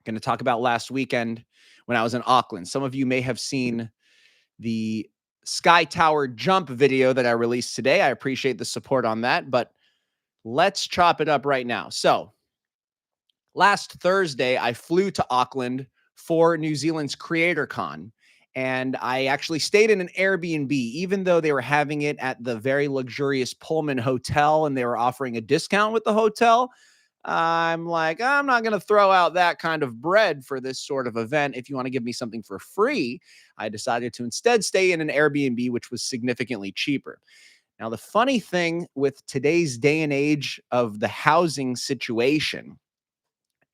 Going to talk about last weekend when I was in Auckland. Some of you may have seen the Sky Tower jump video that I released today. I appreciate the support on that, but let's chop it up right now. So last Thursday, I flew to Auckland for New Zealand's Creator Con, and I actually stayed in an Airbnb, even though they were having it at the very luxurious Pullman Hotel and they were offering a discount with the hotel. I'm like, I'm not going to throw out that kind of bread for this sort of event. If you want to give me something for free, I decided to instead stay in an Airbnb, which was significantly cheaper. Now, the funny thing with today's day and age of the housing situation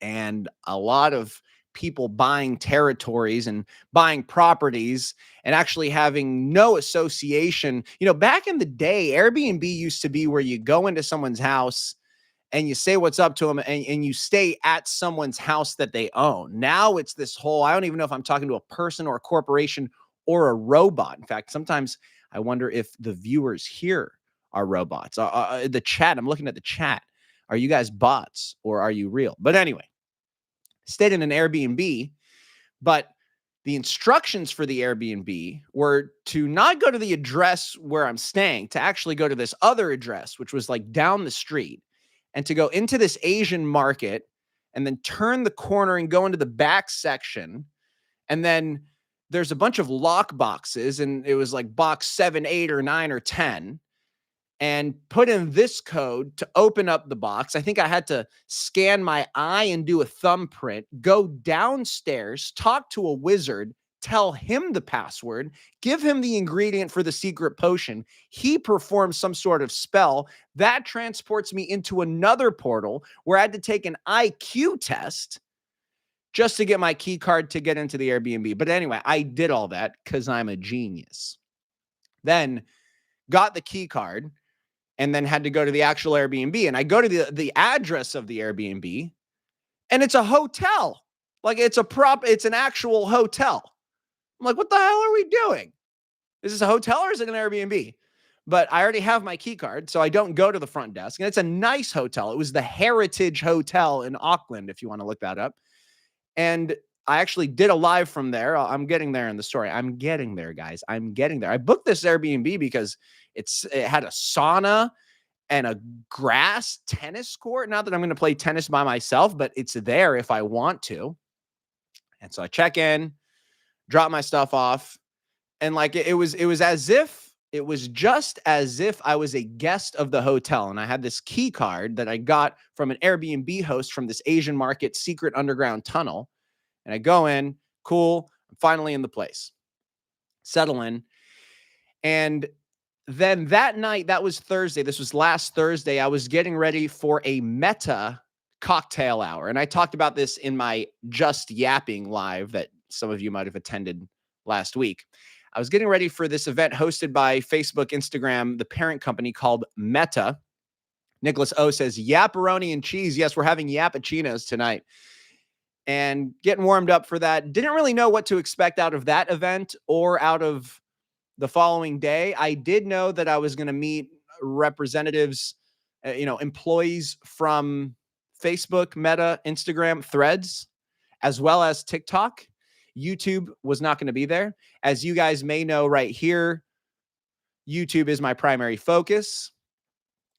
and a lot of people buying territories and buying properties and actually having no association. Back in the day, Airbnb used to be where you go into someone's house and you say what's up to them and you stay at someone's house that they own. Now it's this whole, I don't even know if I'm talking to a person or a corporation or a robot. In fact, sometimes I wonder if the viewers here are robots. The chat, I'm looking at the chat. Are you guys bots or are you real? But anyway, stayed in an Airbnb, but the instructions for the Airbnb were to not go to the address where I'm staying, to actually go to this other address, which was like down the street, and to go into this Asian market and then turn the corner and go into the back section. And then there's a bunch of lock boxes, and it was like box 7, 8, or 9, or 10. And put in this code to open up the box. I think I had to scan my eye and do a thumbprint, go downstairs, talk to a wizard, tell him the password, give him the ingredient for the secret potion. He performs some sort of spell that transports me into another portal where I had to take an IQ test just to get my key card to get into the Airbnb. But anyway, I did all that because I'm a genius. Then got the key card, and then had to go to the actual Airbnb. And I go to the address of the Airbnb, and it's a hotel. Like it's an actual hotel. I'm like, what the hell are we doing? Is this a hotel or is it an Airbnb? But I already have my key card, so I don't go to the front desk. And it's a nice hotel. It was the Heritage Hotel in Auckland, if you want to look that up. And I actually did a live from there. I'm getting there in the story. I'm getting there, guys. I'm getting there. I booked this Airbnb because it had a sauna and a grass tennis court. Not that I'm going to play tennis by myself, but it's there if I want to. And so I check in, drop my stuff off. And like, it was just as if I was a guest of the hotel. And I had this key card that I got from an Airbnb host from this Asian market secret underground tunnel. And I go in, cool. I'm finally in the place, settle in. And then that night, that was Thursday. This was last Thursday. I was getting ready for a Meta cocktail hour. And I talked about this in my Just Yapping live that some of you might have attended last week. I was getting ready for this event hosted by Facebook, Instagram, the parent company called Meta. Nicholas O says, Yapperoni and cheese. Yes, we're having Yappuccinos tonight. And getting warmed up for that. Didn't really know what to expect out of that event or out of the following day. I did know that I was going to meet representatives, employees from Facebook, Meta, Instagram, Threads, as well as TikTok. YouTube was not going to be there. As you guys may know right here, YouTube is my primary focus,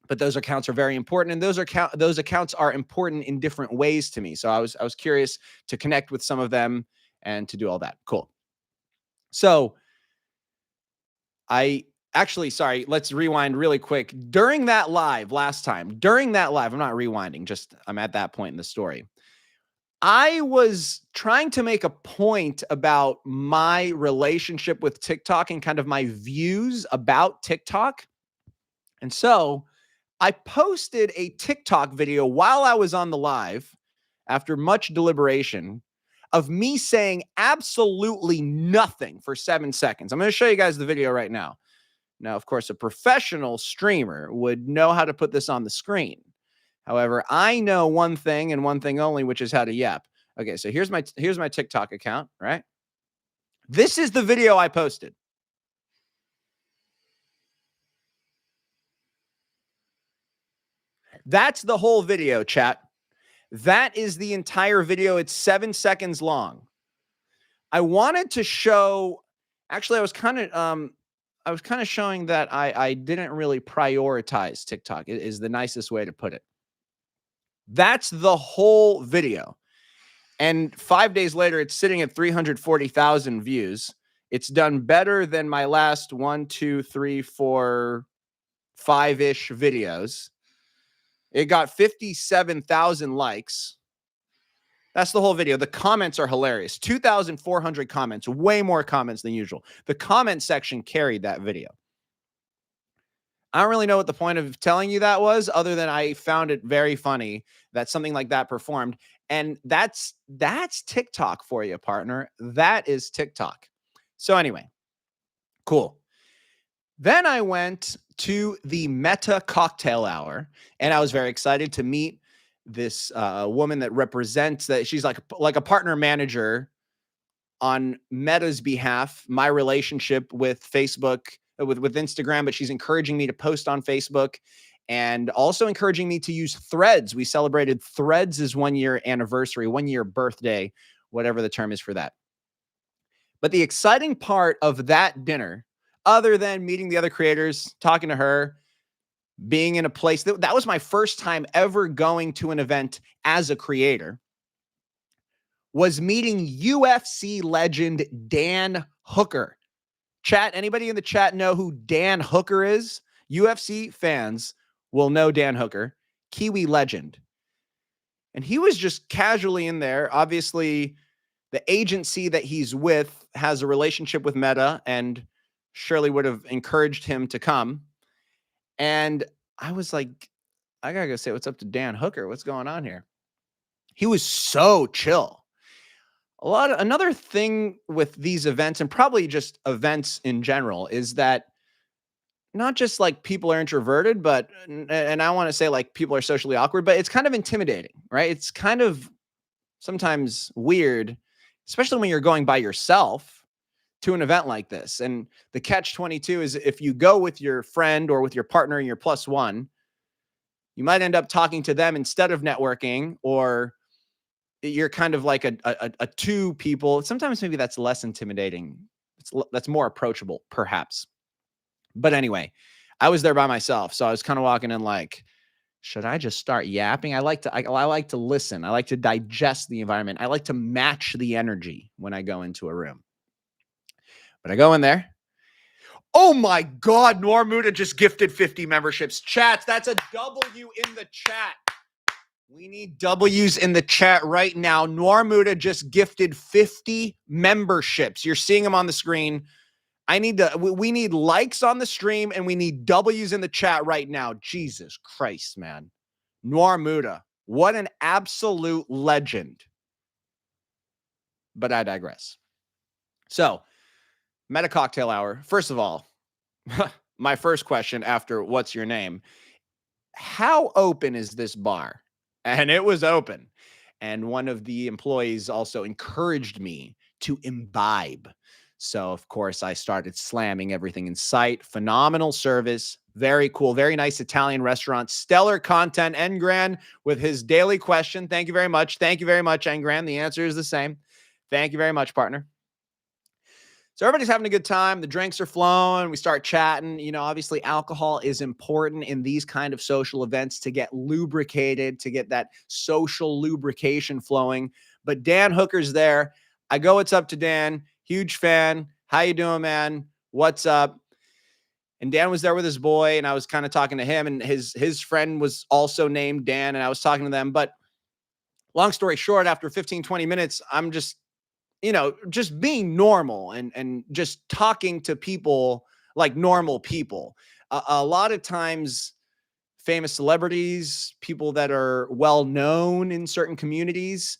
but those accounts are very important. And those accounts are important in different ways to me. So I was curious to connect with some of them and to do all that. Cool. So let's rewind really quick. During that live last time, I'm not rewinding, I'm at that point in the story. I was trying to make a point about my relationship with TikTok and kind of my views about TikTok. And so I posted a TikTok video while I was on the live after much deliberation of me saying absolutely nothing for 7 seconds. I'm going to show you guys the video right now. Now, of course, a professional streamer would know how to put this on the screen. However, I know one thing and one thing only, which is how to yap. Okay, so here's my TikTok account, right? This is the video I posted. That's the whole video, chat. That is the entire video. It's 7 seconds long. I wanted to show, actually, I was kind of showing that I didn't really prioritize TikTok, is the nicest way to put it. That's the whole video. And 5 days later, it's sitting at 340,000 views. It's done better than my last 1, 2, 3, 4, 5-ish videos. It got 57,000 likes. That's the whole video. The comments are hilarious. 2,400 comments, way more comments than usual. The comment section carried that video. I don't really know what the point of telling you that was, other than I found it very funny that something like that performed. And that's TikTok for you, partner. That is TikTok. So anyway, cool. Then I went to the Meta Cocktail Hour, and I was very excited to meet this woman that represents that. She's like a partner manager on Meta's behalf, my relationship with Facebook, with Instagram, but she's encouraging me to post on Facebook and also encouraging me to use Threads. We celebrated Threads' 1 year anniversary, 1 year birthday, whatever the term is for that. But the exciting part of that dinner, other than meeting the other creators, talking to her, being in a place that was my first time ever going to an event as a creator, was meeting UFC legend Dan Hooker. Chat, anybody in the chat know who Dan Hooker is? UFC fans will know Dan Hooker, Kiwi legend. And he was just casually in there. Obviously, the agency that he's with has a relationship with Meta and surely would have encouraged him to come. And I was like, I gotta go say what's up to Dan Hooker. What's going on here? He was so chill. Another thing with these events, and probably just events in general, is that not just like people are introverted, but, and I want to say like people are socially awkward, but it's kind of intimidating, right? It's kind of sometimes weird, especially when you're going by yourself to an event like this. And the catch-22 is if you go with your friend or with your partner and you're +1, you might end up talking to them instead of networking, or you're kind of like a two people. Sometimes maybe that's less intimidating. That's more approachable, perhaps. But anyway, I was there by myself, so I was kind of walking in like, should I just start yapping? I like to listen. I like to digest the environment. I like to match the energy when I go into a room. But I go in there. Oh my God, Normuda just gifted 50 memberships. Chats, that's a W in the chat. We need W's in the chat right now. Normuda just gifted 50 memberships. You're seeing them on the screen. We need likes on the stream, and we need W's in the chat right now. Jesus Christ, man. Normuda, what an absolute legend. But I digress. So, Meta Cocktail Hour. First of all, my first question after what's your name? How open is this bar? And it was open. And one of the employees also encouraged me to imbibe. So, of course, I started slamming everything in sight. Phenomenal service. Very cool. Very nice Italian restaurant. Stellar content. Engran with his daily question. Thank you very much. Thank you very much, Engran. The answer is the same. Thank you very much, partner. So everybody's having a good time. The drinks are flowing. We start chatting. You know, obviously alcohol is important in these kind of social events to get lubricated, to get that social lubrication flowing. But Dan Hooker's there. I go, what's up to Dan? Huge fan. How you doing, man? What's up? And Dan was there with his boy, and I was kind of talking to him, and his friend was also named Dan, and I was talking to them. But long story short, after 15, 20 minutes, I'm just, just being normal and just talking to people like normal people. A lot of times, famous celebrities, people that are well known in certain communities,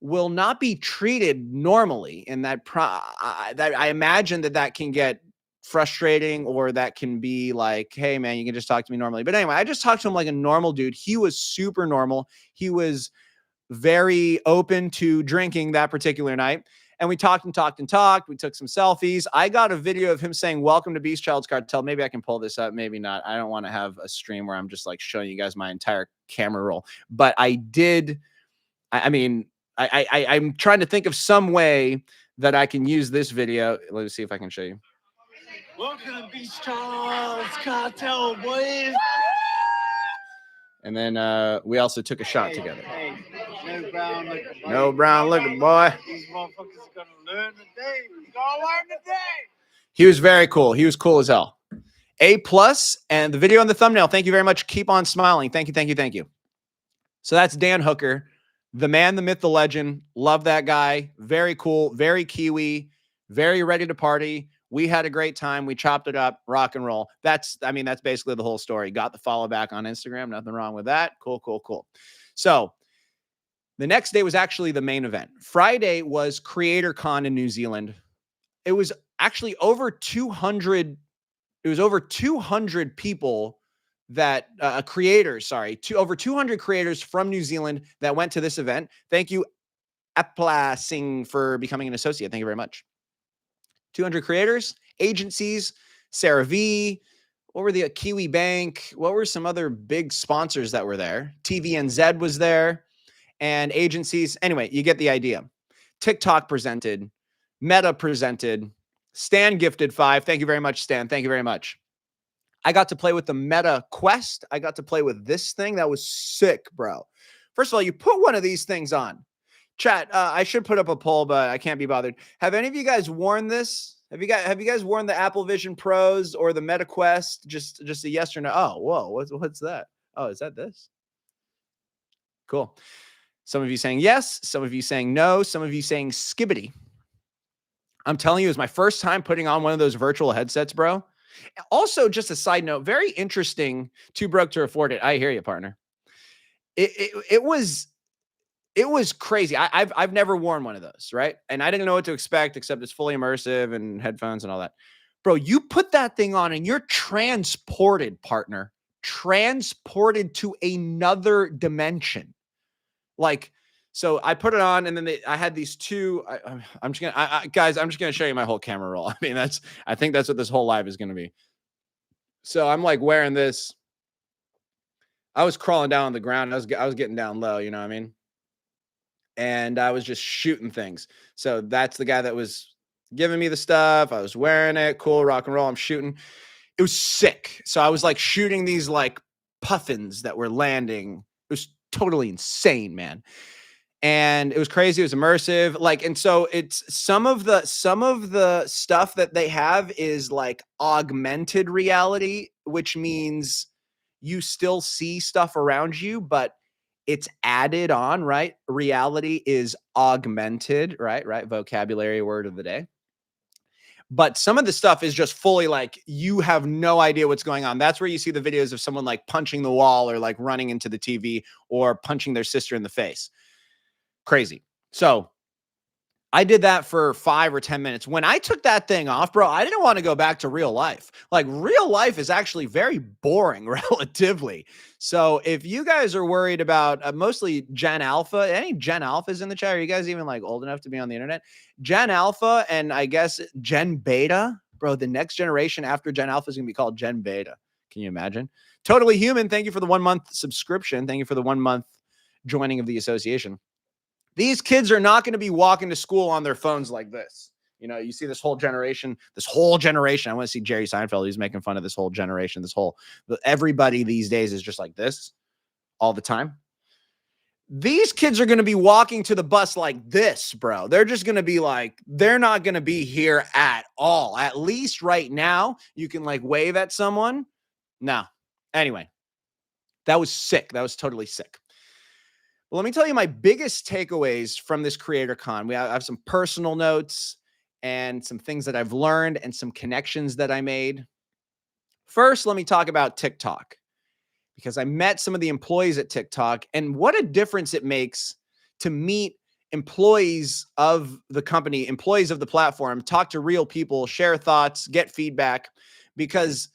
will not be treated normally. And that I imagine that can get frustrating, or that can be like, hey, man, you can just talk to me normally. But anyway, I just talked to him like a normal dude. He was super normal. He was very open to drinking that particular night. And we talked and talked and talked. We took some selfies. I got a video of him saying, welcome to Beast Child's Cartel. Maybe I can pull this up. Maybe not. I don't want to have a stream where I'm just like showing you guys my entire camera roll. But I did I mean, I'm trying to think of some way that I can use this video. Let me see if I can show you. Welcome to Beach Charles Cartel, boys. And then we also took a shot together. Hey, no brown looking boy. No brown looking boy. These motherfuckers are gonna learn today. You're gonna learn today. He was very cool. He was cool as hell. A+, and the video on the thumbnail. Thank you very much. Keep on smiling. Thank you, thank you, thank you. So that's Dan Hooker, the man, the myth, the legend. Love that guy. Very cool, very Kiwi, very ready to party. We had a great time. We chopped it up, rock and roll. That's basically the whole story. Got the follow back on Instagram. Nothing wrong with that. Cool, cool, cool. So the next day was actually the main event. Friday was Creator Con in New Zealand. It was actually over 200. It was over 200 people that over 200 creators from New Zealand that went to this event. Thank you, Apla Singh, for becoming an associate. Thank you very much. 200 creators, agencies, Sarah V. What were the Kiwi Bank? What were some other big sponsors that were there? TVNZ was there, and agencies. Anyway, you get the idea. TikTok presented, Meta presented, Stan gifted 5. Thank you very much, Stan. Thank you very much. I got to play with the Meta Quest. I got to play with this thing. That was sick, bro. First of all, you put one of these things on. Chat, I should put up a poll, but I can't be bothered. Have any of you guys worn this? Have you guys worn the Apple Vision Pros or the Meta Quest? Just a yes or no. Oh, whoa, what's that? Oh, is that this? Cool. Some of you saying yes, some of you saying no, some of you saying skibbity. I'm telling you, it was my first time putting on one of those virtual headsets, bro. Also, just a side note, very interesting. Too broke to afford it. I hear you, partner. It was crazy. I've never worn one of those, right? And I didn't know what to expect, except it's fully immersive and headphones and all that. Bro, you put that thing on and you're transported, partner. Transported to another dimension. Like, so I put it on, and then I had these two. I'm just gonna, guys, I'm just gonna show you my whole camera roll. I mean, I think that's what this whole live is gonna be. So I'm like wearing this. I was crawling down on the ground. I was getting down low. You know what I mean? And I was just shooting things. So that's the guy that was giving me the stuff. I was wearing it. Cool, rock and roll. I'm shooting. It was sick. So I was like shooting these like puffins that were landing. It was totally insane, man. And it was crazy. It was immersive. Like, and so it's some of the stuff that they have is like augmented reality, which means you still see stuff around you, but it's added on, right? Reality is augmented, right? Vocabulary word of the day. But some of the stuff is just fully like, you have no idea what's going on. That's where you see the videos of someone like punching the wall or like running into the TV or punching their sister in the face. Crazy. So I did that for 5 or 10 minutes. When I took that thing off, bro, I didn't want to go back to real life. Like, real life is actually very boring relatively. So if you guys are worried about mostly Gen Alpha, any Gen Alphas in the chat? Are you guys even like old enough to be on the internet? Gen Alpha and I guess Gen Beta, bro, the next generation after Gen Alpha is going to be called Gen Beta. Can you imagine? Totally Human. Thank you for the 1 month subscription. Thank you for the 1 month joining of the association. These kids are not going to be walking to school on their phones like this. You know, you see this whole generation. I want to see Jerry Seinfeld. He's making fun of this whole generation. Everybody these days is just like this all the time. These kids are going to be walking to the bus like this, bro. They're just going to be like, they're not going to be here at all. At least right now, you can like wave at someone. No. Anyway, that was sick. That was totally sick. Well, let me tell you my biggest takeaways from this Creator Con. I have some personal notes and some things that I've learned and some connections that I made. First, let me talk about TikTok, because I met some of the employees at TikTok, and what a difference it makes to meet employees of the company, employees of the platform, talk to real people, share thoughts, get feedback, because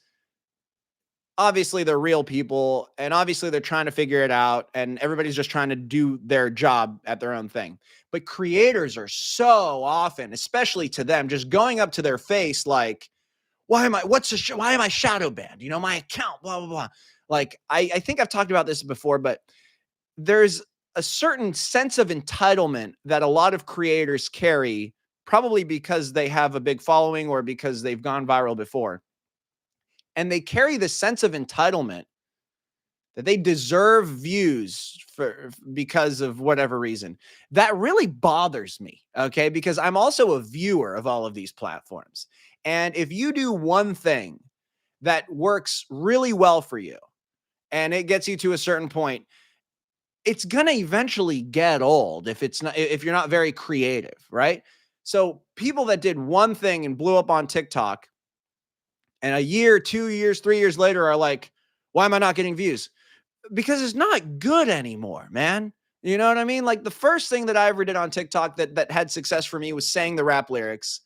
obviously they're real people and obviously they're trying to figure it out and everybody's just trying to do their job at their own thing. But creators are so often, especially to them, just going up to their face like, why am I shadow banned? You know, my account, blah, blah, blah. Like, I think I've talked about this before, but there's a certain sense of entitlement that a lot of creators carry, probably because they have a big following or because they've gone viral before. And they carry this sense of entitlement that they deserve views because of whatever reason. That really bothers me, okay? Because I'm also a viewer of all of these platforms. And if you do one thing that works really well for you and it gets you to a certain point, it's going to eventually get old if you're not very creative, right? So people that did one thing and blew up on TikTok and a year, 2 years, 3 years later are like, why am I not getting views? Because it's not good anymore, man. You know what I mean? Like the first thing that I ever did on TikTok that had success for me was saying the rap lyrics.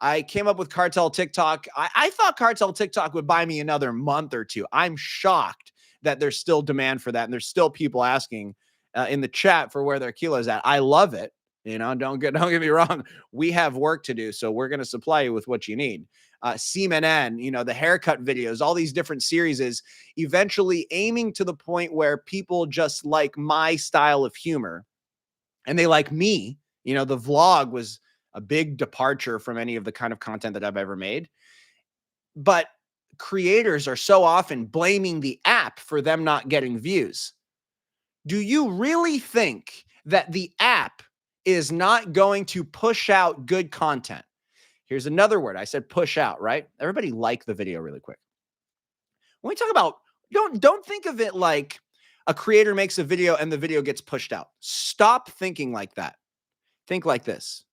I came up with Cartel TikTok. I thought Cartel TikTok would buy me another month or two. I'm shocked that there's still demand for that. And there's still people asking in the chat for where their kilo's at. I love it. You know, don't get me wrong. We have work to do. So we're going to supply you with what you need. CNN, you know, the haircut videos, all these different series is eventually aiming to the point where people just like my style of humor and they like me. You know, the vlog was a big departure from any of the kind of content that I've ever made. But creators are so often blaming the app for them not getting views. Do you really think that the app is not going to push out good content? Here's another word. I said push out, right? Everybody like the video really quick. When we talk about, don't think of it like a creator makes a video and the video gets pushed out. Stop thinking like that. Think like this.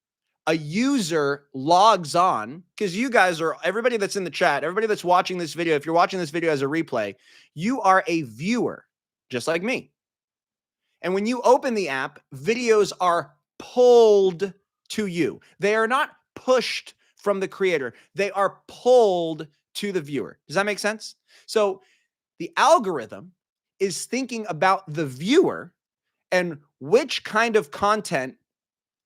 A user logs on, because you guys are, everybody that's in the chat, everybody that's watching this video, if you're watching this video as a replay, you are a viewer, just like me. And when you open the app, videos are pulled to you. They are not pushed from the creator. They are pulled to the viewer. Does that make sense? So the algorithm is thinking about the viewer and which kind of content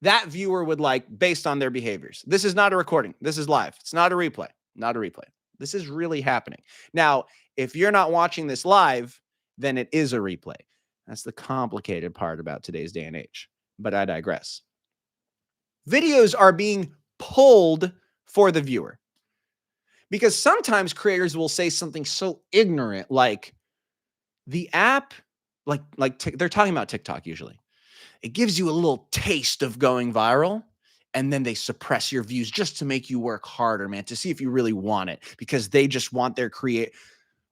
that viewer would like based on their behaviors. This is not a recording. This is live. It's not a replay. Not a replay. This is really happening. Now, if you're not watching this live, then it is a replay. That's the complicated part about today's day and age. But I digress. Videos are being pulled for the viewer. Because sometimes creators will say something so ignorant like the app, they're talking about TikTok usually. It gives you a little taste of going viral, and then they suppress your views just to make you work harder, man, to see if you really want it because they just want their create.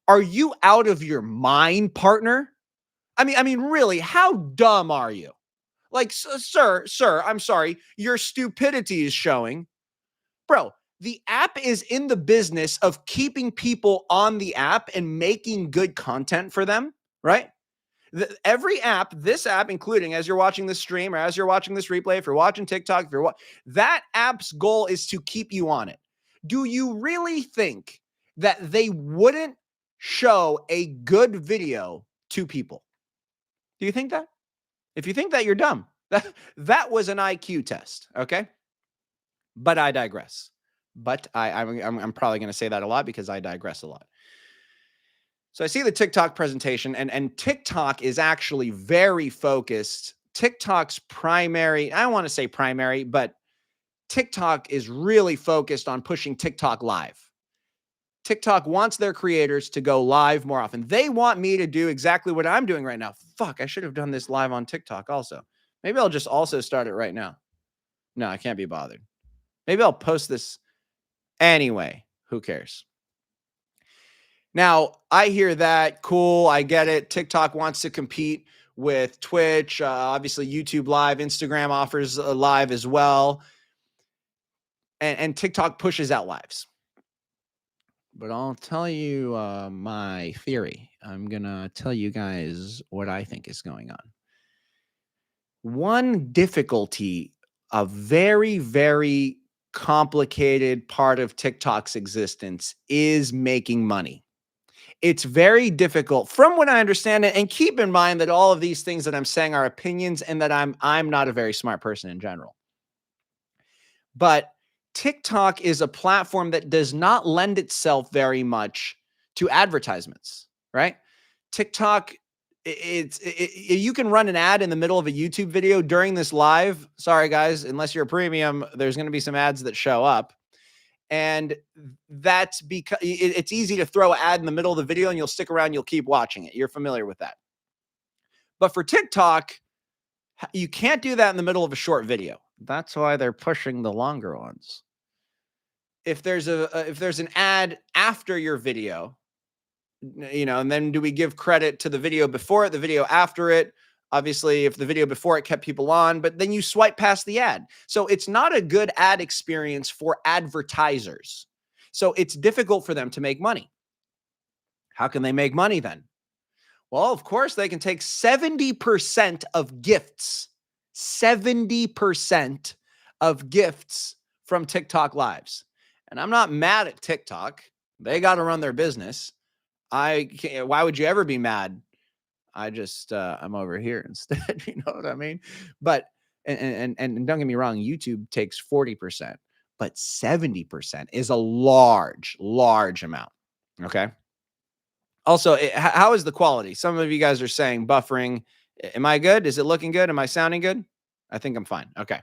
Are you out of your mind, partner? I mean, really, how dumb are you? Like, sir, I'm sorry. Your stupidity is showing. Bro, the app is in the business of keeping people on the app and making good content for them, right? Every app, this app, including as you're watching this stream or as you're watching this replay, if you're watching TikTok, that app's goal is to keep you on it. Do you really think that they wouldn't show a good video to people? Do you think that? If you think that, you're dumb. That was an IQ test, okay? But I digress. But I'm probably going to say that a lot because I digress a lot. So I see the TikTok presentation, and TikTok is actually very focused. TikTok's primary, I don't want to say primary, but TikTok is really focused on pushing TikTok live. TikTok wants their creators to go live more often. They want me to do exactly what I'm doing right now. Fuck, I should have done this live on TikTok also. Maybe I'll just also start it right now. No, I can't be bothered. Maybe I'll post this anyway. Who cares? Now, I hear that. Cool. I get it. TikTok wants to compete with Twitch. Obviously, YouTube Live, Instagram offers live as well. And TikTok pushes out lives. But I'll tell you my theory. I'm going to tell you guys what I think is going on. One difficulty, a very, very complicated part of TikTok's existence is making money. It's very difficult from what I understand it. And keep in mind that all of these things that I'm saying are opinions and that I'm not a very smart person in general. But TikTok is a platform that does not lend itself very much to advertisements, right? TikTok You can run an ad in the middle of a YouTube video during this live. Sorry, guys, unless you're a premium, there's going to be some ads that show up. And that's because it's easy to throw an ad in the middle of the video and you'll stick around, you'll keep watching it. You're familiar with that. But for TikTok, you can't do that in the middle of a short video. That's why they're pushing the longer ones. If there's an ad after your video, and then do we give credit to the video before it, the video after it? Obviously, if the video before it kept people on, but then you swipe past the ad. So it's not a good ad experience for advertisers. So it's difficult for them to make money. How can they make money then? Well, of course, they can take 70% of gifts, 70% of gifts from TikTok lives. And I'm not mad at TikTok. They got to run their business. Why would you ever be mad? I just, I'm over here instead. You know what I mean? But, and don't get me wrong, YouTube takes 40%, but 70% is a large amount. Okay. Also, how is the quality? Some of you guys are saying buffering. Am I good? Is it looking good? Am I sounding good? I think I'm fine. Okay.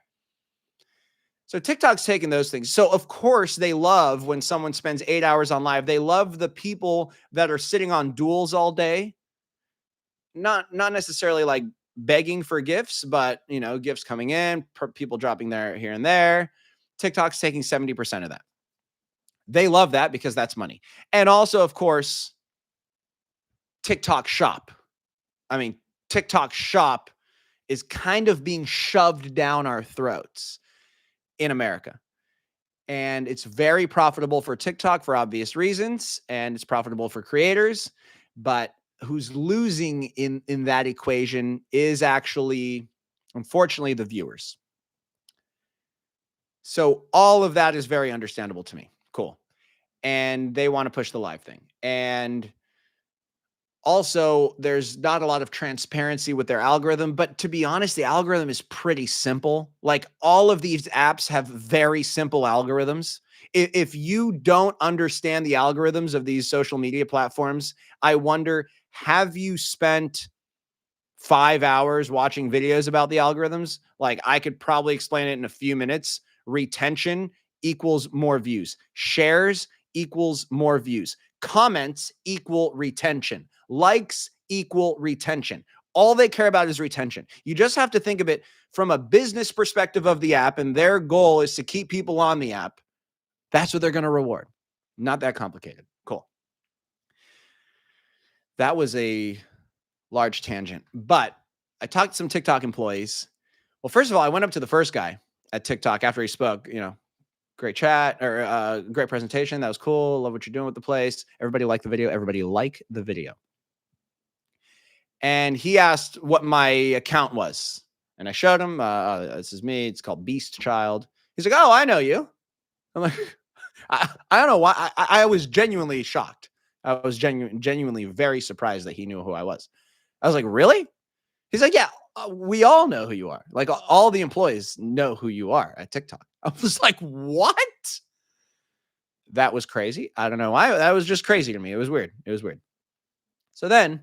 So TikTok's taking those things. So of course they love when someone spends 8 hours on live. They love the people that are sitting on duels all day. Not necessarily like begging for gifts, but gifts coming in, people dropping there here and there. TikTok's taking 70% of that. They love that because that's money. And also, of course, TikTok Shop. I mean, TikTok Shop is kind of being shoved down our throats in America. And it's very profitable for TikTok for obvious reasons. And it's profitable for creators. But who's losing in that equation is actually, unfortunately, the viewers. So all of that is very understandable to me. Cool. And they want to push the live thing. And also, there's not a lot of transparency with their algorithm, but to be honest, the algorithm is pretty simple. Like all of these apps have very simple algorithms. If you don't understand the algorithms of these social media platforms, I wonder, have you spent 5 hours watching videos about the algorithms? Like I could probably explain it in a few minutes. Retention equals more views. Shares equals more views. Comments equal retention. Likes equal retention. All they care about is retention. You just have to think of it from a business perspective of the app, and their goal is to keep people on the app. That's what they're going to reward. Not that complicated. Cool. That was a large tangent, but I talked to some TikTok employees. Well, first of all, I went up to the first guy at TikTok after he spoke, great chat or great presentation. That was cool. Love what you're doing with the place. Everybody liked the video. Everybody liked the video. And he asked what my account was. And I showed him, this is me. It's called Beast Child. He's like, oh, I know you. I'm like, I don't know why. I was genuinely shocked. I was genuinely very surprised that he knew who I was. I was like, really? He's like, yeah, we all know who you are. Like all the employees know who you are at TikTok. I was like, what? That was crazy. I don't know why. That was just crazy to me. It was weird. So then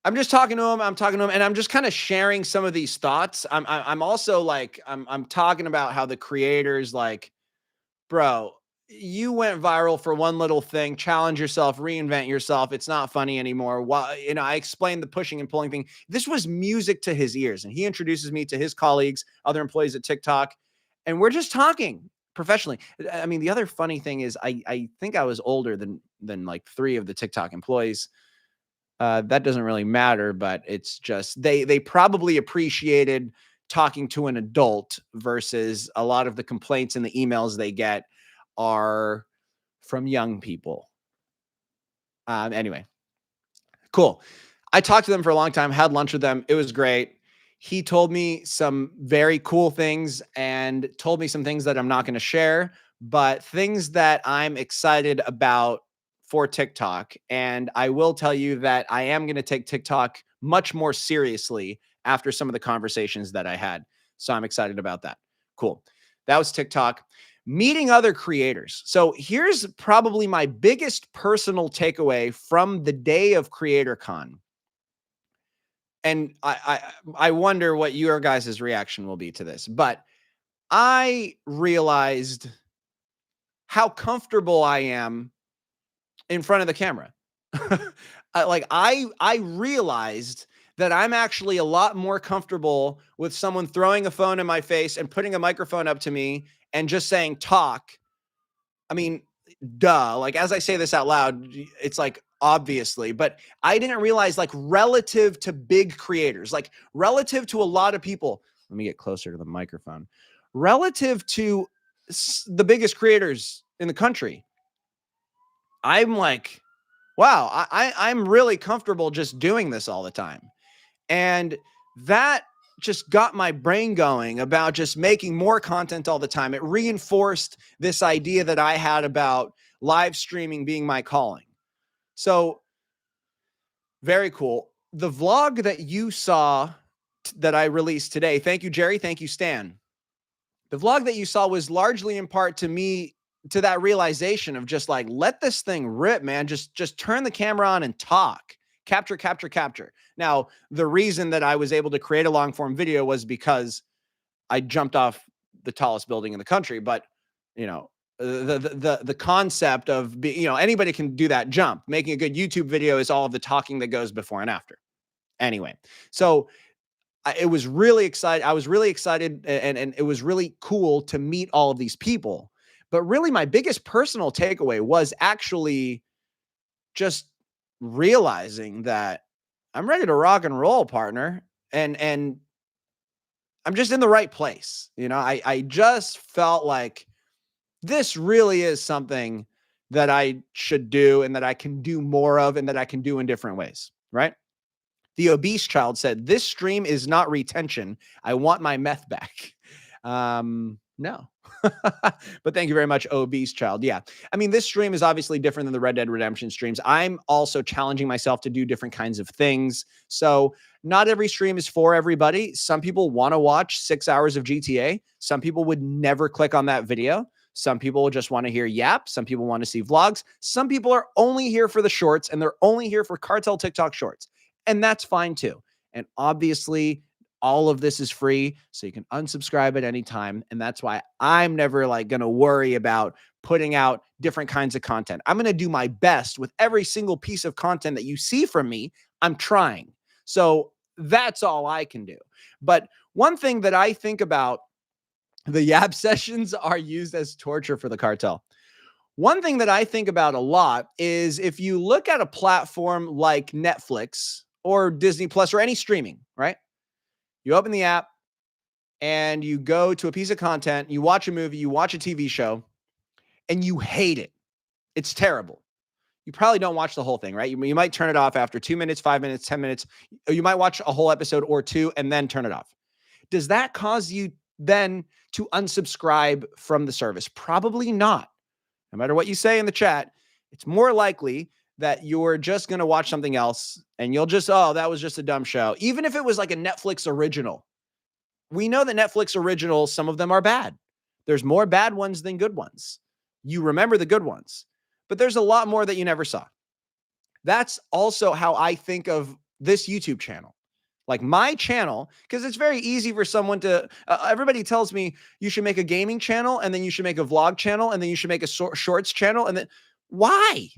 I'm just talking to him. And I'm just kind of sharing some of these thoughts. I'm also like, I'm talking about how the creators like, bro, you went viral for one little thing, challenge yourself, reinvent yourself. It's not funny anymore. I explained the pushing and pulling thing. This was music to his ears. And he introduces me to his colleagues, other employees at TikTok. And we're just talking professionally. I mean, the other funny thing is I think I was older than like 3 of the TikTok employees. That doesn't really matter, but it's just, they probably appreciated talking to an adult versus a lot of the complaints and the emails they get are from young people. Anyway, cool. I talked to them for a long time, had lunch with them. It was great. He told me some very cool things and told me some things that I'm not going to share, but things that I'm excited about for TikTok. And I will tell you that I am going to take TikTok much more seriously after some of the conversations that I had. So I'm excited about that. Cool. That was TikTok. Meeting other creators. So here's probably my biggest personal takeaway from the day of CreatorCon. and I wonder what your guys' reaction will be to this, but I realized how comfortable I am in front of the camera. I realized that I'm actually a lot more comfortable with someone throwing a phone in my face and putting a microphone up to me and just saying talk. I mean, duh. Like, as I say this out loud, it's like obviously, but I didn't realize, like, relative to big creators, like relative to a lot of people. Let me get closer to the microphone. Relative to the biggest creators in the country, I'm like, wow, I'm really comfortable just doing this all the time. And that just got my brain going about just making more content all the time. It reinforced this idea that I had about live streaming being my calling. So very cool. The vlog that you saw that I released today, thank you, Jerry. Thank you, Stan. The vlog that you saw was largely in part to me, to that realization of just like, let this thing rip, man. Just turn the camera on and talk. Capture, capture, capture. Now, the reason that I was able to create a long form video was because I jumped off the tallest building in the country. But, you know, the concept of anybody can do that jump. Making a good YouTube video is all of the talking that goes before and after. Anyway, so it was really excited. I was really excited, and it was really cool to meet all of these people. But really, my biggest personal takeaway was actually just realizing that I'm ready to rock and roll, partner. And I'm just in the right place. I just felt like this really is something that I should do and that I can do more of and that I can do in different ways, right? The obese child said, "This stream is not retention. I want my meth back." No. But thank you very much, obese child. Yeah. I mean, this stream is obviously different than the Red Dead Redemption streams. I'm also challenging myself to do different kinds of things. So not every stream is for everybody. Some people want to watch 6 hours of GTA. Some people would never click on that video. Some people just want to hear yap. Some people want to see vlogs. Some people are only here for the shorts, and they're only here for cartel TikTok shorts. And that's fine too. And obviously, all of this is free, so you can unsubscribe at any time. And that's why I'm never like going to worry about putting out different kinds of content. I'm going to do my best with every single piece of content that you see from me. I'm trying. So that's all I can do. But one thing that I think about, the Yap sessions are used as torture for the cartel. One thing that I think about a lot is if you look at a platform like Netflix or Disney Plus or any streaming, right? You open the app and you go to a piece of content, you watch a movie, you watch a TV show, and you hate it. It's terrible. You probably don't watch the whole thing, right? You might turn it off after 2 minutes, 5 minutes, 10 minutes. You might watch a whole episode or two and then turn it off. Does that cause you then to unsubscribe from the service? Probably not. No matter what you say in the chat, it's more likely that you're just going to watch something else and you'll just, oh, that was just a dumb show. Even if it was like a Netflix original. We know that Netflix originals, some of them are bad. There's more bad ones than good ones. You remember the good ones, but there's a lot more that you never saw. That's also how I think of this YouTube channel. Like my channel, because it's very easy for someone to, everybody tells me you should make a gaming channel and then you should make a vlog channel and then you should make a shorts channel. And then why?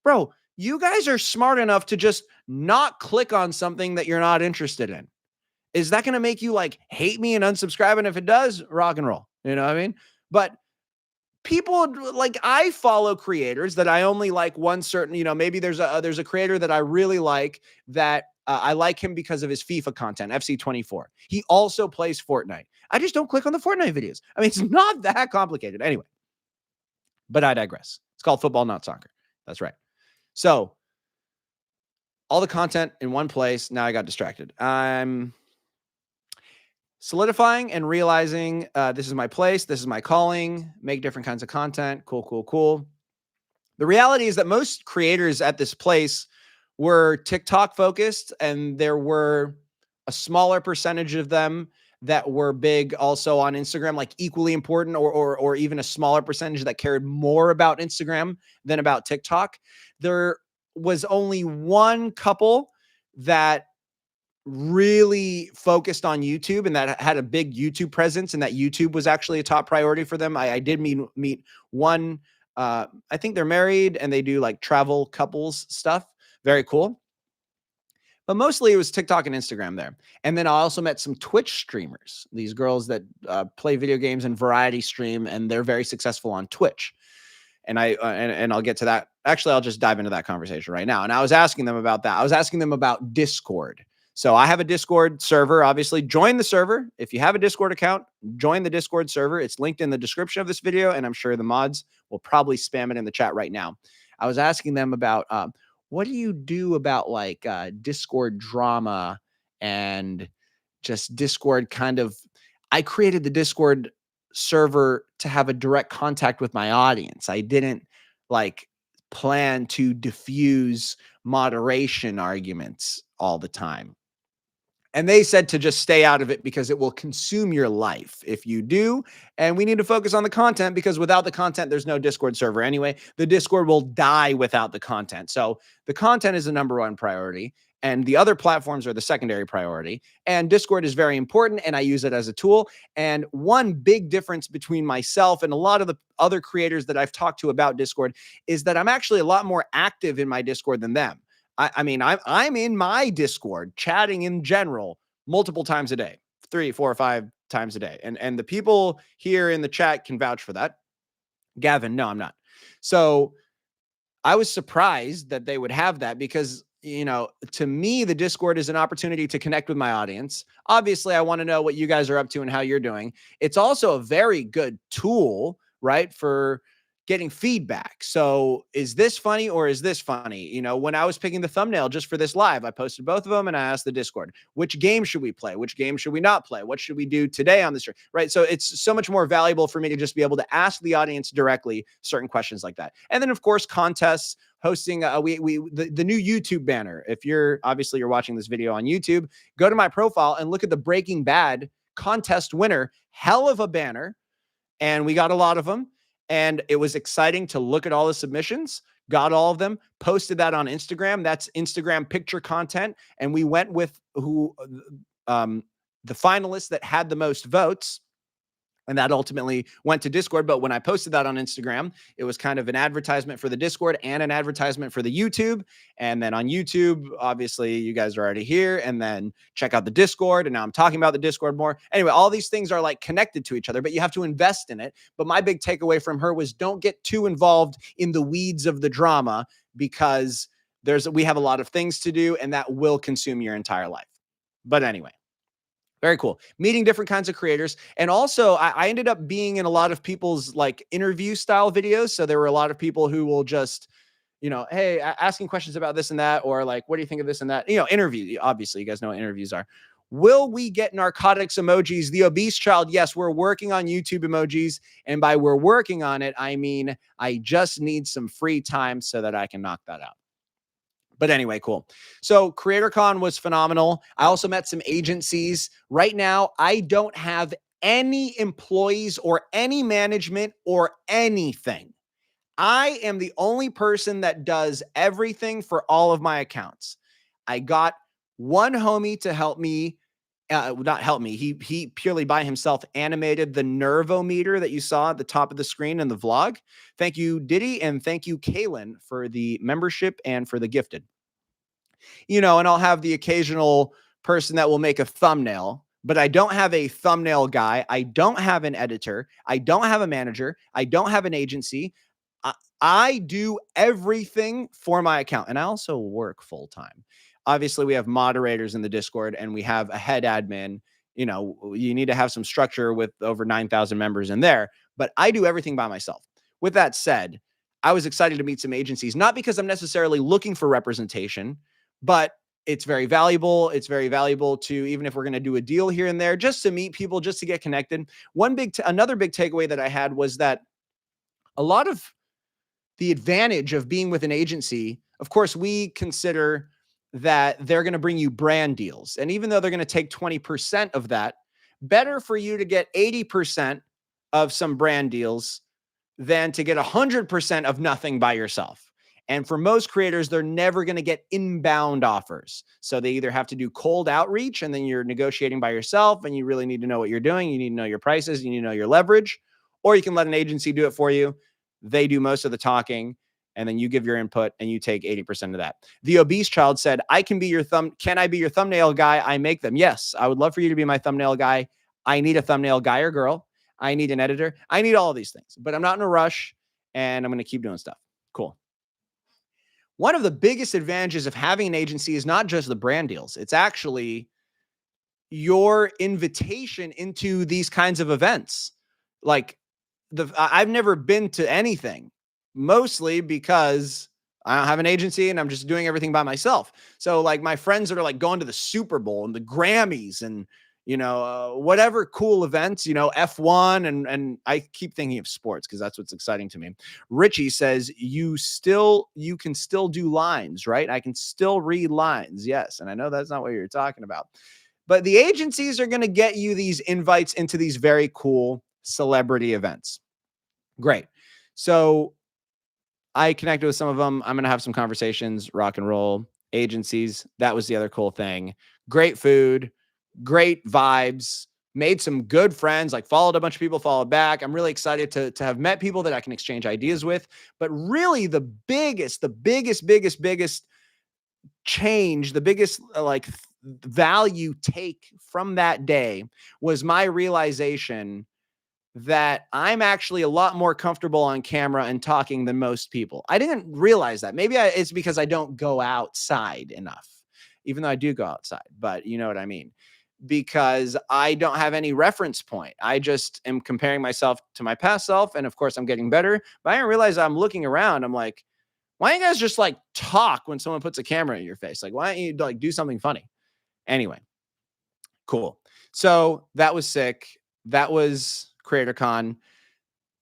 Bro, you guys are smart enough to just not click on something that you're not interested in. Is that going to make you like hate me and unsubscribe? And if it does, rock and roll. You know what I mean? But people like, I follow creators that I only like one certain, maybe there's a creator that I really like that I like him because of his FIFA content, FC24. He also plays Fortnite. I just don't click on the Fortnite videos. I mean, it's not that complicated anyway, but I digress. It's called football, not soccer. That's right. So all the content in one place. Now I got distracted. I'm solidifying and realizing this is my place. This is my calling. Make different kinds of content. Cool, cool, cool. The reality is that most creators at this place were TikTok focused, and there were a smaller percentage of them that were big also on Instagram, like equally important, or even a smaller percentage that cared more about Instagram than about TikTok. There was only one couple that really focused on YouTube and that had a big YouTube presence and that YouTube was actually a top priority for them. I did meet one, I think they're married and they do like travel couples stuff. Very cool. But mostly it was TikTok and Instagram there. And then I also met some Twitch streamers, these girls that play video games and variety stream, and they're very successful on Twitch. And and I'll get to that. Actually, I'll just dive into that conversation right now. And I was asking them about that. I was asking them about Discord. So I have a Discord server. Obviously, join the server. If you have a Discord account, join the Discord server. It's linked in the description of this video, and I'm sure the mods will probably spam it in the chat right now. I was asking them about what do you do about like Discord drama and just Discord kind of. I created the Discord server to have a direct contact with my audience. I didn't like plan to diffuse moderation arguments all the time. And they said to just stay out of it because it will consume your life if you do. And we need to focus on the content because without the content, there's no Discord server anyway. The Discord will die without the content. So the content is the number one priority. And the other platforms are the secondary priority. And Discord is very important. And I use it as a tool. And one big difference between myself and a lot of the other creators that I've talked to about Discord is that I'm actually a lot more active in my Discord than them. I mean, I'm in my Discord chatting in general multiple times a day, 3, 4, or 5 times a day. And the people here in the chat can vouch for that. Gavin, no, I'm not. So I was surprised that they would have that because, you know, to me, the Discord is an opportunity to connect with my audience. Obviously, I want to know what you guys are up to and how you're doing. It's also a very good tool, right, for getting feedback. So is this funny or is this funny? You know, when I was picking the thumbnail just for this live, I posted both of them and I asked the Discord, which game should we play? Which game should we not play? What should we do today on this stream? Right. So it's so much more valuable for me to just be able to ask the audience directly certain questions like that. And then of course, contests, hosting the new YouTube banner. If you're obviously you're watching this video on YouTube, go to my profile and look at the Breaking Bad contest winner. Hell of a banner. And we got a lot of them. And it was exciting to look at all the submissions, got all of them, posted that on Instagram. That's Instagram picture content. And we went with who the finalists that had the most votes. And that ultimately went to Discord. But when I posted that on Instagram, it was kind of an advertisement for the Discord and an advertisement for the YouTube. And then on YouTube, obviously, you guys are already here. And then check out the Discord. And now I'm talking about the Discord more. Anyway, all these things are like connected to each other, but you have to invest in it. But my big takeaway from her was don't get too involved in the weeds of the drama because we have a lot of things to do and that will consume your entire life. But anyway. Very cool. Meeting different kinds of creators. And also I ended up being in a lot of people's like interview style videos. So there were a lot of people who will just, you know, hey, asking questions about this and that, or like, what do you think of this and that? You know, interview. Obviously, you guys know what interviews are. Will we get narcotics emojis? The obese child. Yes, we're working on YouTube emojis. And by we're working on it, I mean, I just need some free time so that I can knock that out. But anyway, cool. So CreatorCon was phenomenal. I also met some agencies. Right now, I don't have any employees or any management or anything. I am the only person that does everything for all of my accounts. I got one homie to help me. Not help me. He purely by himself animated the nervometer that you saw at the top of the screen in the vlog. Thank you, Diddy, and thank you, Kaylin, for the membership and for the gifted. You know, and I'll have the occasional person that will make a thumbnail, but I don't have a thumbnail guy. I don't have an editor. I don't have a manager. I don't have an agency. I do everything for my account, and I also work full time. Obviously, we have moderators in the Discord and we have a head admin. You know, you need to have some structure with over 9,000 members in there, but I do everything by myself. With that said, I was excited to meet some agencies, not because I'm necessarily looking for representation, but it's very valuable. It's very valuable to, even if we're going to do a deal here and there, just to meet people, just to get connected. Another big takeaway that I had was that a lot of the advantage of being with an agency, of course, we consider that they're going to bring you brand deals. And even though they're going to take 20% of that, better for you to get 80% of some brand deals than to get 100% of nothing by yourself. And for most creators, they're never going to get inbound offers. So they either have to do cold outreach and then you're negotiating by yourself and you really need to know what you're doing. You need to know your prices. You need to know your leverage, or you can let an agency do it for you. They do most of the talking and then you give your input and you take 80% of that. The obese child said, can I be your thumbnail guy? I make them. Yes, I would love for you to be my thumbnail guy. I need a thumbnail guy or girl. I need an editor. I need all of these things, but I'm not in a rush and I'm going to keep doing stuff. Cool. One of the biggest advantages of having an agency is not just the brand deals. It's actually your invitation into these kinds of events. Like I've never been to anything, mostly because I don't have an agency and I'm just doing everything by myself. So like my friends that are like going to the Super Bowl and the Grammys and whatever cool events, F1 and I keep thinking of sports because that's what's exciting to me. Richie says you can still do lines, right? I can still read lines. Yes. And I know that's not what you're talking about, but the agencies are going to get you these invites into these very cool celebrity events. Great. So I connected with some of them. I'm going to have some conversations, rock and roll agencies. That was the other cool thing. Great food, great vibes, made some good friends, like followed a bunch of people, followed back. I'm really excited to have met people that I can exchange ideas with. But really the biggest change, the biggest value take from that day was my realization that I'm actually a lot more comfortable on camera and talking than most people. I didn't realize that. Maybe it's because I don't go outside enough, even though I do go outside, but you know what I mean? Because I don't have any reference point. I just am comparing myself to my past self. And of course I'm getting better, but I didn't realize I'm looking around. I'm like, why don't you guys just like talk when someone puts a camera in your face? Like, why don't you like do something funny? Anyway, cool. So that was sick. That was CreatorCon.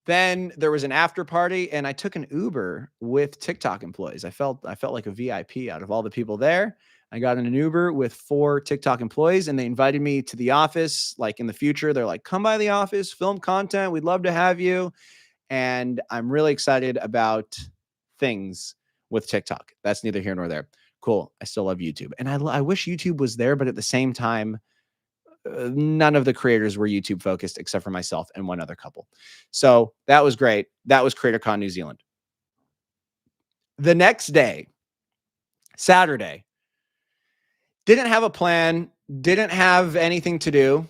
Then there was an after party and I took an Uber with TikTok employees. I felt like a VIP out of all the people there. I got in an Uber with 4 TikTok employees and they invited me to the office. Like in the future, they're like, come by the office, film content. We'd love to have you. And I'm really excited about things with TikTok. That's neither here nor there. Cool. I still love YouTube. And I wish YouTube was there, but at the same time, none of the creators were YouTube focused except for myself and one other couple. So that was great. That was CreatorCon New Zealand. The next day, Saturday, didn't have a plan, didn't have anything to do.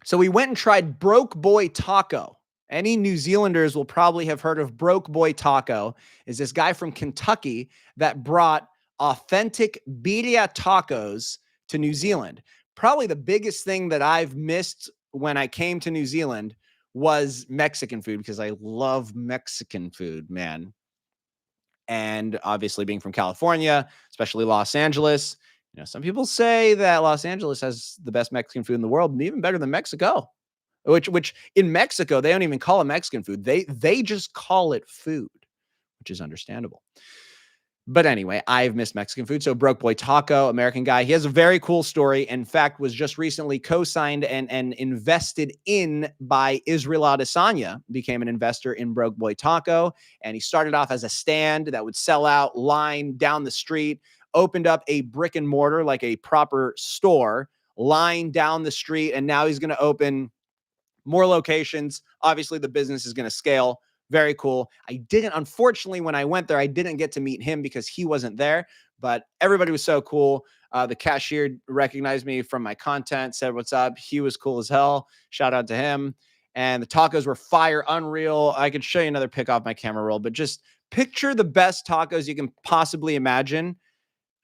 So we went and tried Broke Boy Taco. Any New Zealanders will probably have heard of Broke Boy Taco. Is this guy from Kentucky that brought authentic birria tacos to New Zealand. Probably the biggest thing that I've missed when I came to New Zealand was Mexican food, because I love Mexican food, man. And obviously being from California, especially Los Angeles, some people say that Los Angeles has the best Mexican food in the world, and even better than Mexico, which in Mexico, they don't even call it Mexican food. They just call it food, which is understandable. But anyway, I've missed Mexican food. So Broke Boy Taco, American guy. He has a very cool story. In fact, was just recently co-signed and invested in by Israel Adesanya, became an investor in Broke Boy Taco. And he started off as a stand that would sell out, line down the street, opened up a brick and mortar, like a proper store, line down the street. And now he's going to open more locations. Obviously, the business is going to scale. Very cool. Unfortunately, when I went there, I didn't get to meet him because he wasn't there, but everybody was so cool. The cashier recognized me from my content, said, what's up? He was cool as hell. Shout out to him. And the tacos were fire, unreal. I could show you another pic off my camera roll, but just picture the best tacos you can possibly imagine.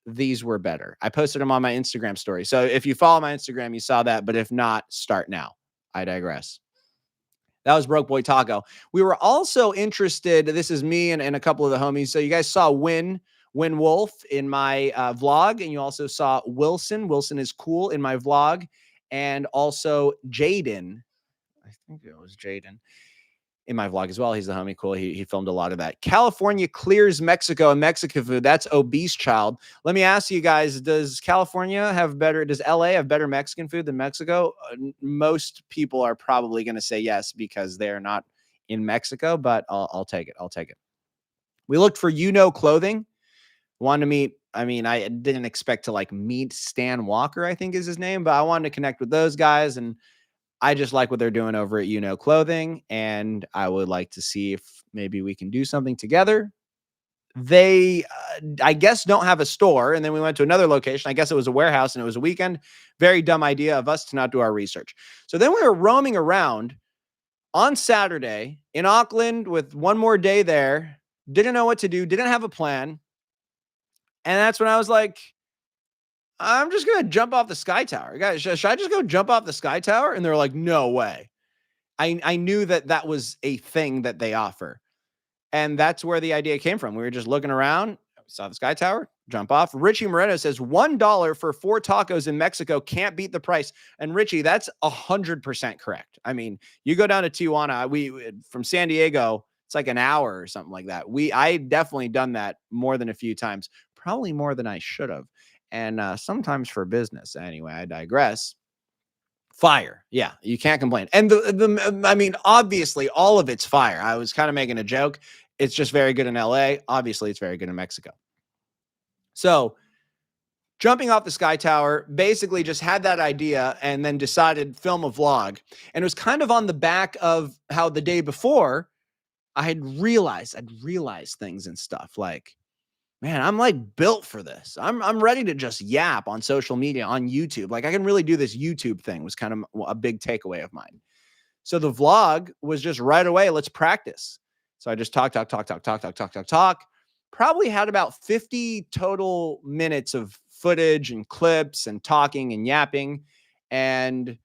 These were better. I posted them on my Instagram story. So if you follow my Instagram, you saw that, but if not, start now. I digress. That was Broke Boy Taco. We were also interested. This is me and a couple of the homies. So you guys saw Win Wolf in my vlog, and you also saw Wilson. Wilson is cool in my vlog, and also Jaden. I think it was Jaden in my vlog as well. He's the homie. Cool. He filmed a lot of that. California clears Mexico and Mexican food. That's Obese Child. Let me ask you guys, does LA have better Mexican food than Mexico? Most people are probably going to say yes, because they're not in Mexico, but I'll take it. We looked for clothing. Wanted to meet, I mean, I didn't expect to like meet Stan Walker, I think is his name, but I wanted to connect with those guys. And I just like what they're doing over at Clothing. And I would like to see if maybe we can do something together. They, I guess, don't have a store. And then we went to another location. I guess it was a warehouse and it was a weekend. Very dumb idea of us to not do our research. So then we were roaming around on Saturday in Auckland with one more day there. Didn't know what to do. Didn't have a plan. And that's when I was like, I'm just going to jump off the Sky Tower. Guys, should I just go jump off the Sky Tower? And they're like, no way. I knew that was a thing that they offer. And that's where the idea came from. We were just looking around, saw the Sky Tower, jump off. Richie Moreno says $1 for 4 tacos in Mexico can't beat the price. And Richie, that's 100% correct. I mean, you go down to Tijuana, we from San Diego, it's like an hour or something like that. I definitely done that more than a few times, probably more than I should have. And sometimes for business. Anyway, I digress. Fire. Yeah, you can't complain. And I mean, obviously, all of it's fire. I was kind of making a joke. It's just very good in LA. Obviously, it's very good in Mexico. So, jumping off the Sky Tower, basically just had that idea and then decided film a vlog. And it was kind of on the back of how the day before I'd realized things and stuff like, man, I'm like built for this. I'm ready to just yap on social media, on YouTube. Like I can really do this YouTube thing was kind of a big takeaway of mine. So the vlog was just right away, let's practice. So I just talk. Probably had about 50 total minutes of footage and clips and talking and yapping. And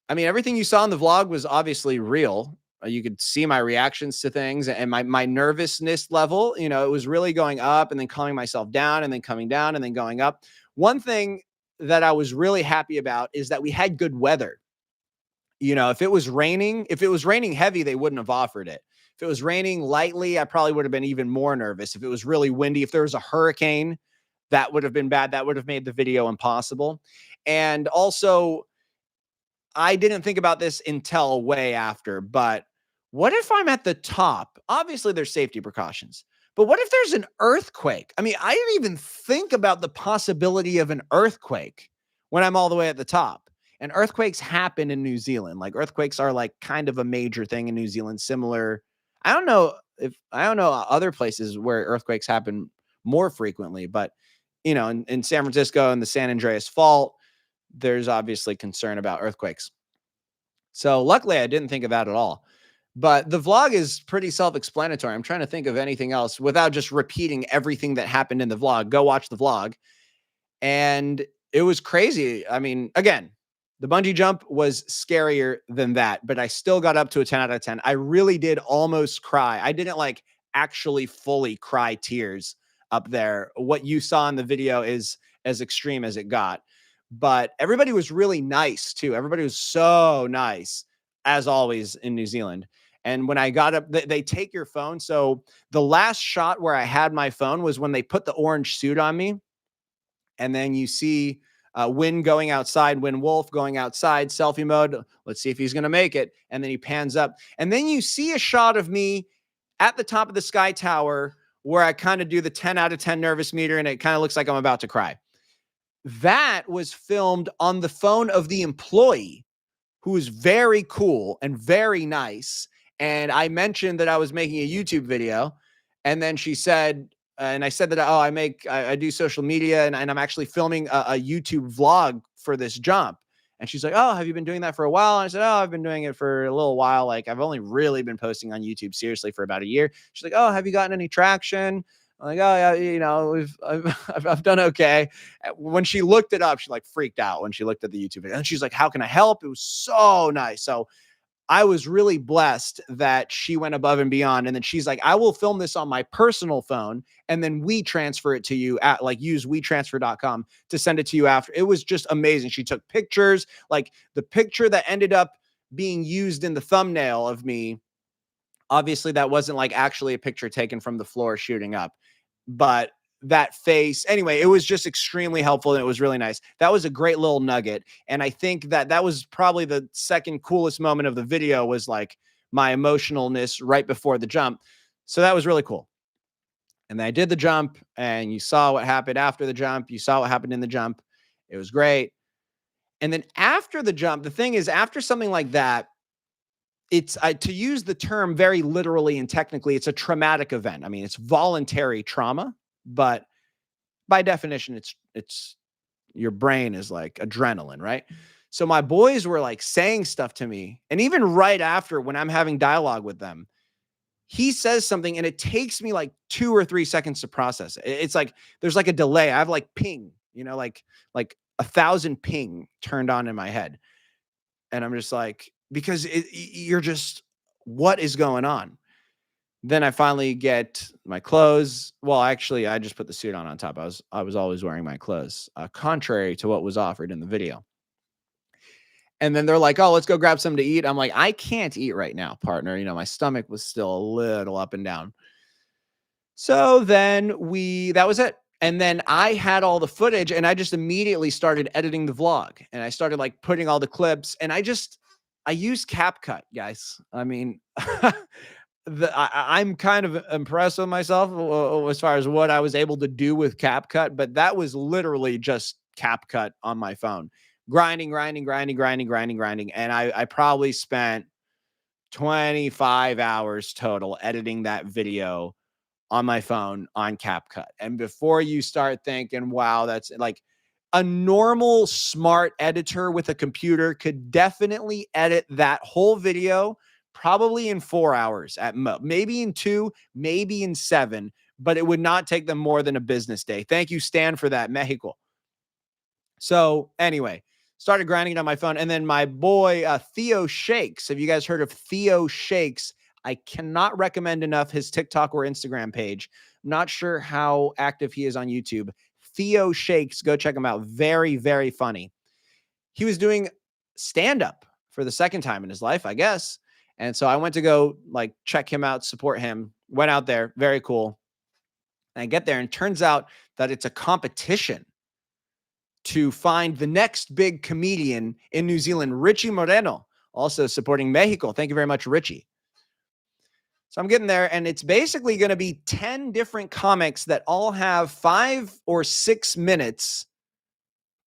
I mean, everything you saw in the vlog was obviously real. You could see my reactions to things and my nervousness level. It was really going up and then calming myself down and then coming down and then going up. One thing that I was really happy about is that we had good weather. If it was raining heavy, they wouldn't have offered it. If it was raining lightly, I probably would have been even more nervous. If it was really windy, if there was a hurricane, that would have been bad. That would have made the video impossible. And also, I didn't think about this until way after, but what if I'm at the top? Obviously, there's safety precautions, but what if there's an earthquake? I mean, I didn't even think about the possibility of an earthquake when I'm all the way at the top. And earthquakes happen in New Zealand. Like earthquakes are like kind of a major thing in New Zealand, similar. I don't know other places where earthquakes happen more frequently, but in San Francisco and the San Andreas Fault, there's obviously concern about earthquakes. So luckily I didn't think of that at all. But the vlog is pretty self-explanatory. I'm trying to think of anything else without just repeating everything that happened in the vlog. Go watch the vlog. And it was crazy. I mean, again, the bungee jump was scarier than that, but I still got up to a 10 out of 10. I really did almost cry. I didn't like actually fully cry tears up there. What you saw in the video is as extreme as it got. But everybody was really nice too. Everybody was so nice, as always in New Zealand. And when I got up, they take your phone. So the last shot where I had my phone was when they put the orange suit on me. And then you see Win going outside, Win Wolf going outside, selfie mode. Let's see if he's going to make it. And then he pans up. And then you see a shot of me at the top of the Sky Tower where I kind of do the 10 out of 10 nervous meter. And it kind of looks like I'm about to cry. That was filmed on the phone of the employee who was very cool and very nice. And I mentioned that I was making a YouTube video. And then she said, and I said that, oh, I do social media and I'm actually filming a YouTube vlog for this jump. And she's like, oh, have you been doing that for a while? And I said, oh, I've been doing it for a little while. Like I've only really been posting on YouTube seriously for about a year. She's like, oh, have you gotten any traction? I'm like, oh yeah, I've done okay. When she looked it up, she like freaked out when she looked at the YouTube video. And she's like, how can I help? It was so nice. So I was really blessed that she went above and beyond. And then she's like, I will film this on my personal phone and then we transfer it to you at like use WeTransfer.com to send it to you after. It was just amazing. She took pictures, like the picture that ended up being used in the thumbnail of me. Obviously that wasn't like actually a picture taken from the floor shooting up, but that face anyway, it was just extremely helpful and it was really nice. That was a great little nugget. And I think that was probably the second coolest moment of the video was like my emotionalness right before the jump. So that was really cool. And then I did the jump, and you saw what happened after the jump. You saw what happened in the jump. It was great. And then after the jump, the thing is, after something like that, it's to use the term very literally and technically, it's a traumatic event. I mean, it's voluntary trauma, but by definition, it's your brain is like adrenaline, right? So my boys were like saying stuff to me, and even right after, when I'm having dialogue with them, he says something and it takes me like 2 or 3 seconds to process it. It's like there's like a delay. I have like ping, like 1,000 ping turned on in my head. And I'm just like, because you're just, what is going on? Then I finally get my clothes. Well, actually, I just put the suit on top. I was always wearing my clothes, contrary to what was offered in the video. And then they're like, "Oh, let's go grab something to eat." I'm like, "I can't eat right now, partner." My stomach was still a little up and down. So then that was it. And then I had all the footage, and I just immediately started editing the vlog, and I started like putting all the clips, and I used CapCut, guys. I mean, I'm kind of impressed with myself as far as what I was able to do with CapCut, but that was literally just CapCut on my phone, grinding, grinding, grinding, grinding, grinding, grinding. And I probably spent 25 hours total editing that video on my phone on CapCut. And before you start thinking, wow, that's like a normal smart editor with a computer could definitely edit that whole video probably in 4 hours at maybe in 2, maybe in 7, but it would not take them more than a business day. Thank you, Stan, for that, Mexico. So anyway, started grinding it on my phone. And then my boy, Theo Shakes. Have you guys heard of Theo Shakes? I cannot recommend enough his TikTok or Instagram page. I'm not sure how active he is on YouTube. Theo Shakes, go check him out. Very, very funny. He was doing stand-up for the second time in his life, I guess. And so I went to go like check him out, support him. Went out there, very cool. And I get there, and turns out that it's a competition to find the next big comedian in New Zealand, Richie Moreno, also supporting Mexico. Thank you very much, Richie. So I'm getting there, and it's basically going to be 10 different comics that all have 5 or 6 minutes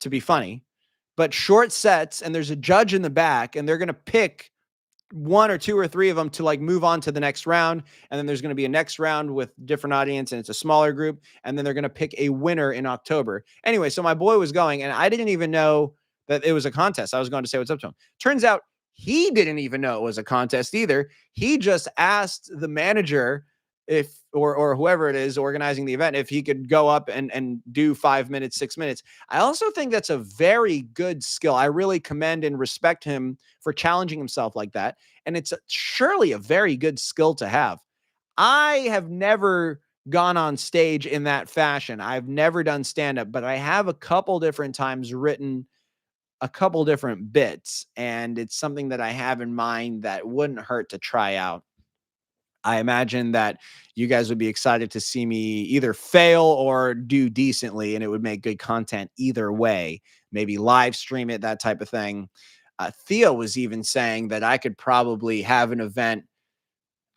to be funny, but short sets, and there's a judge in the back, and they're going to pick 1 or 2 or 3 of them to like move on to the next round. And then there's going to be a next round with different audience, and it's a smaller group. And then they're going to pick a winner in October. Anyway, so my boy was going, and I didn't even know that it was a contest. I was going to say what's up to him. Turns out he didn't even know it was a contest either. He just asked the manager if, or whoever it is organizing the event, if he could go up and do 5 minutes, 6 minutes. I also think that's a very good skill. I really commend and respect him for challenging himself like that. And it's surely a very good skill to have. I have never gone on stage in that fashion. I've never done stand-up, but I have a couple different times written a couple different bits, and it's something that I have in mind that wouldn't hurt to try out. I imagine that you guys would be excited to see me either fail or do decently, and it would make good content either way. Maybe live stream it, that type of thing. Theo was even saying that I could probably have an event.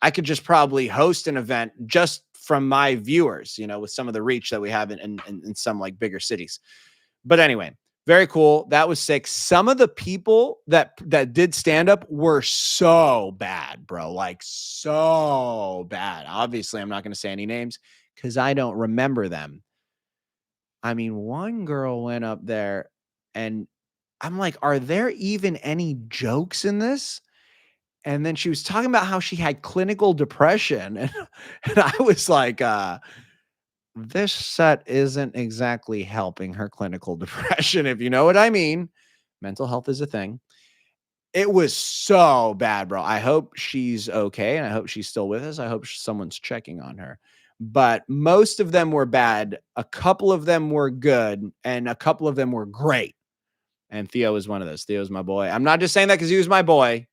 I could just probably host an event just from my viewers, with some of the reach that we have in some like bigger cities. But anyway, very cool. That was sick. Some of the people that did stand up were so bad, bro. Like so bad. Obviously, I'm not going to say any names because I don't remember them. I mean, one girl went up there, and I'm like, are there even any jokes in this? And then she was talking about how she had clinical depression. And I was like, this set isn't exactly helping her clinical depression, if you know what I mean. Mental health is a thing. It was so bad, bro. I hope she's okay, and I hope she's still with us. I hope someone's checking on her. But most of them were bad. A couple of them were good, and a couple of them were great. And Theo was one of those. Theo's my boy. I'm not just saying that because he was my boy.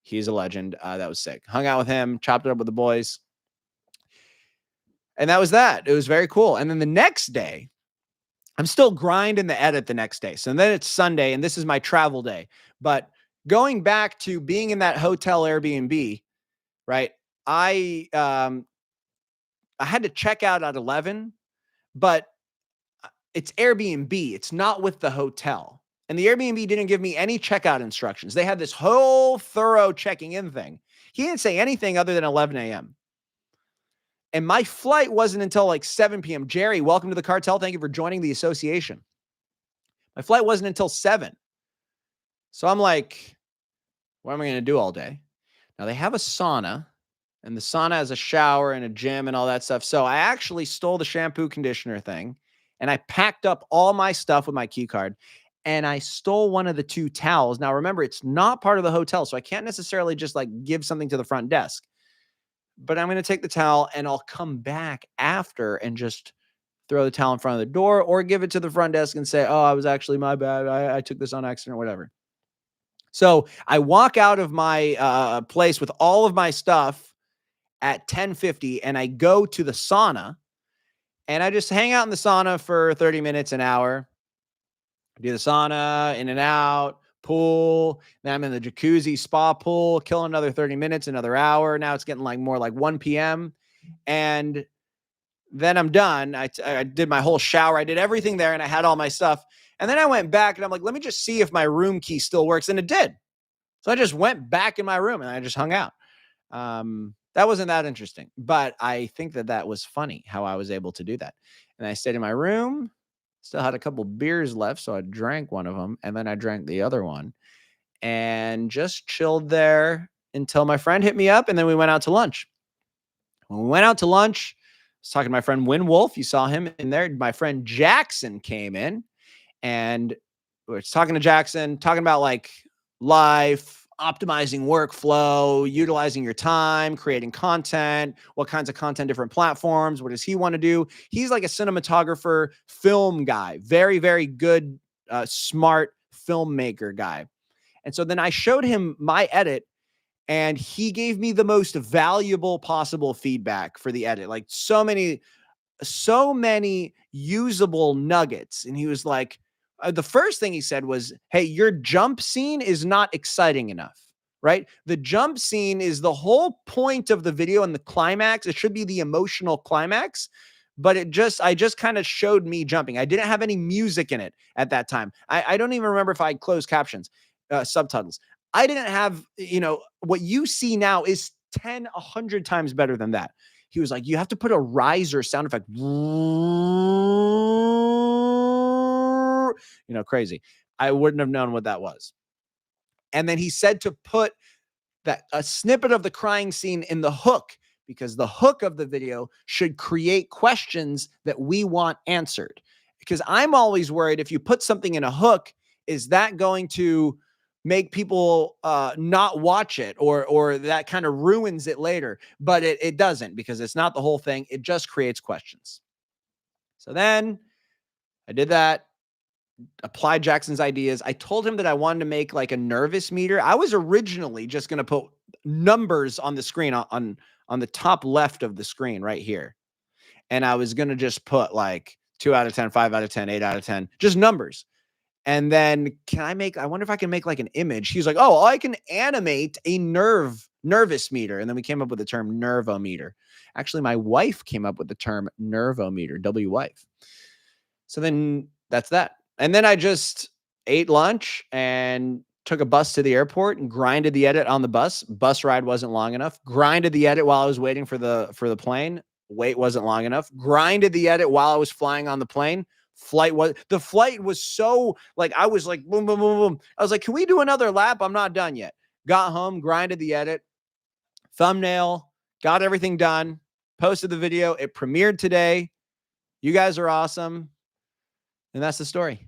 He's a legend. That was sick. Hung out with him, chopped it up with the boys. And that was that. It was very cool. And then the next day, I'm still grinding the edit the next day. So then it's Sunday, and this is my travel day. But going back to being in that hotel Airbnb, right? I I had to check out at 11, but it's Airbnb. It's not with the hotel. And the Airbnb didn't give me any checkout instructions. They had this whole thorough checking in thing. He didn't say anything other than 11 a.m. And my flight wasn't until like 7 p.m. Jerry, welcome to the cartel. Thank you for joining the association. My flight wasn't until 7. So I'm like, what am I going to do all day? Now they have a sauna, and the sauna has a shower and a gym and all that stuff. So I actually stole the shampoo conditioner thing, and I packed up all my stuff with my key card, and I stole one of the 2 towels. Now remember, it's not part of the hotel, so I can't necessarily just like give something to the front desk. But I'm going to take the towel and I'll come back after and just throw the towel in front of the door, or give it to the front desk and say, oh, I was actually my bad. I took this on accident or whatever. So I walk out of my place with all of my stuff at 10:50, and I go to the sauna, and I just hang out in the sauna for 30 minutes, an hour. Do the sauna, in and out, pool. Then I'm in the jacuzzi spa pool, kill another 30 minutes, another hour. Now it's getting like more like 1 p.m. And then I'm done. I did my whole shower. I did everything there, and I had all my stuff. And then I went back, and I'm like, let me just see if my room key still works. And it did. So I just went back in my room, and I just hung out. That wasn't that interesting, but I think that was funny how I was able to do that. And I stayed in my room, still had a couple beers left. So I drank one of them, and then I drank the other one, and just chilled there until my friend hit me up. And then we went out to lunch. When we went out to lunch, I was talking to my friend Win Wolf. You saw him in there. My friend Jackson came in, and we were talking to Jackson, talking about like life, optimizing workflow, utilizing your time, creating content, what kinds of content, different platforms. What does he want to do? He's like a cinematographer, film guy, very, very good, smart filmmaker guy. And so then I showed him my edit, and he gave me the most valuable possible feedback for the edit. Like so many usable nuggets. And he was like, the first thing he said was, hey, your jump scene is not exciting enough, right? The jump scene is the whole point of the video and the climax. It should be the emotional climax, but I just kind of showed me jumping. I didn't have any music in it at that time. I don't even remember if I had closed captions, subtitles. I didn't have, what you see now is 100 times better than that. He was like, you have to put a riser sound effect. Crazy. I wouldn't have known what that was. And then he said to put a snippet of the crying scene in the hook, because the hook of the video should create questions that we want answered. Because I'm always worried, if you put something in a hook, is that going to make people not watch it, or that kind of ruins it later? But it doesn't, because it's not the whole thing. It just creates questions. So then I did that, applied Jackson's ideas. I told him that I wanted to make like a nervous meter. I was originally just going to put numbers on the screen, on the top left of the screen right here. And I was going to just put like 2 out of 10, 5 out of 10, 8 out of 10, just numbers. And then I wonder if I can make like an image. He's like, oh, I can animate a nervous meter. And then we came up with the term nervometer. Actually, my wife came up with the term nervometer, wife. So then that's that. And then I just ate lunch and took a bus to the airport and grinded the edit on the bus. Bus ride wasn't long enough. Grinded the edit while I was waiting for the plane. Wait wasn't long enough. Grinded the edit while I was flying on the plane. The flight was so like, I was like, boom, boom, boom, boom. I was like, can we do another lap? I'm not done yet. Got home, grinded the edit, thumbnail, got everything done, posted the video. It premiered today. You guys are awesome. And that's the story.